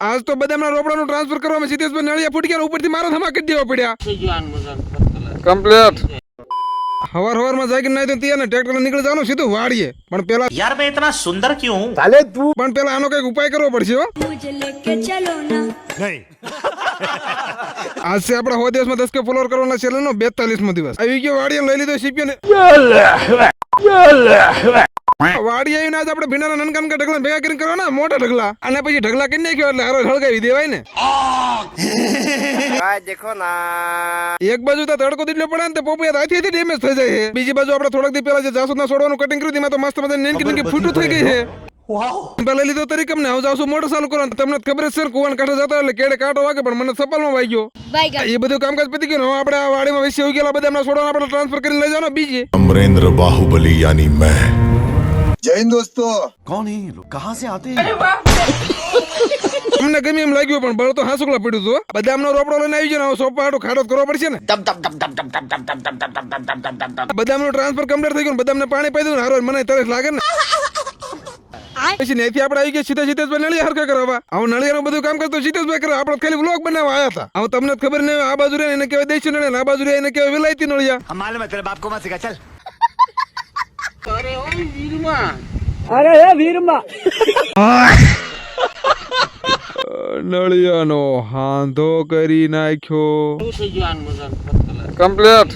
આજ તો બદામના રોપડાનું ટ્રાન્સફર કરવામાં સિદ્ધેશભાઈ નળિયા ફૂટી ગયા ઉપરથી મારા ધમાકે જ દેવા પડ્યા કમ્પ્લીટ હવારમાં જાગીને નાઈ તો ત્યાં ટ્રેક્ટર નીકળી જવાનું સીધું વાડીએ પણ પેલા यार मैं इतना सुंदर क्यों हूँ ચાલે તું પણ પેલા આનો કઈક ઉપાય કરવો પડશે હો मुझे लेके चलो ना આજ છે આપણા હો દિવસમાં 10 કે ફોલોઅર કરવાના છે નો 42મો દિવસ આવી ગયો વાડીએ લઈ લીધો સીપીઓ ને વાડી આવીને આજ આપણે ભીંડાના નનકાન કે ઢગલા ભેગા કરીને કરવાના મોટા ઢગલા અને પછી ઢગલા કરી નાખ્યો એટલે હારો હળગાવી દેવાય ને देखो ना એક બાજુ તો તડકો દીટલો પડે ને તે પોપિયા હાથથી ડેમેજ થઈ જાય છે બીજી બાજુ આપણે થોડાક દી પહેલા જે જાસૂદના છોડવાનું કટિંગ કર્યું તેમાં તો મસ્ત મજા નેનકી ફૂટું થઈ ગઈ છે પેલા લીધો તરીકે ને હવે જાસુ મોટર ચાલુ કરો તમને ખબર છે કુવાન કાંઠે જતા એટલે કેડે કાંટો વાગે પણ મને સપાલમાં વાગ્યો એ બધું કામકાજ પતી ગયું હવે આપણે આ વાડીમાં વિશે હોઈ ગયેલા બધા એમના છોડવાના આપણે ટ્રાન્સફર કરીને લઈ જવાનો બીજી अमरेंद्र बाहुबली यानी मैं जय हिंद दोस्तों कौन है ये लोग कहाँ से आते हैं અમને ગમે એમ લાગ્યું પણ બળ તો હાસુકલા પડ્યું હતું બદામનો રોપડો લઈને આવી ગયો ને સોપા હાટો ખાડો કરવો પડશે ને બદામનું ટ્રાન્સફર કમ્પ્લીટ થઈ ગયું બદામને પાણી પાઈ દીધું હારો મને તરસ લાગે ને પછી નેથી આપણે આવી ગયા સીધા સિદ્ધેશભાઈ નળિયા હરકા કરવા હવે નળિયાનું બધું કામ કરતો સિદ્ધેશભાઈ કરે આપણે ખાલી વ્લોગ બનાવવા આવ્યા હતા હવે તમને ખબર નહીં આ બાજુ રે એને કહેવાય દેશી નળિયા આ બાજુ રે એને કહેવાય વિલાયતી નળિયા हम मालूम है तेरे बाप को मत सिखा चल નળિયાનો હાંધો કરી નાખ્યો કમ્પ્લીટ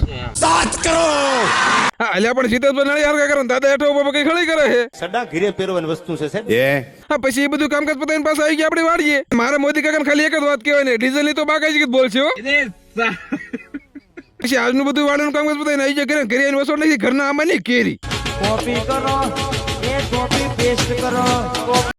હા અલ્યા પણ સિદ્ધેશભાઈ નળિયા હરકા કરે દાદા હેઠો ઉભો કઈ ખળી કરે છે સડા ઘીરે પહેરવાની વસ્તુ છે સાહેબ હા પછી એ બધું કામકાજ પતાવીને પાછા આવી ગયા આપણે વાળીએ મારે મોદી કાકાને ખાલી એક જ વાત કહેવાય ને ડીઝલ ની તો બાકાજી જ બોલશે હો પછી આજનું બધું વાળવાનું કામકાજ પતાવીને આવી ગયા ઘરે આવીને વસોડ નાખી ઘરના આંબાની કેરી कॉपी करो ये कॉपी पेस्ट करो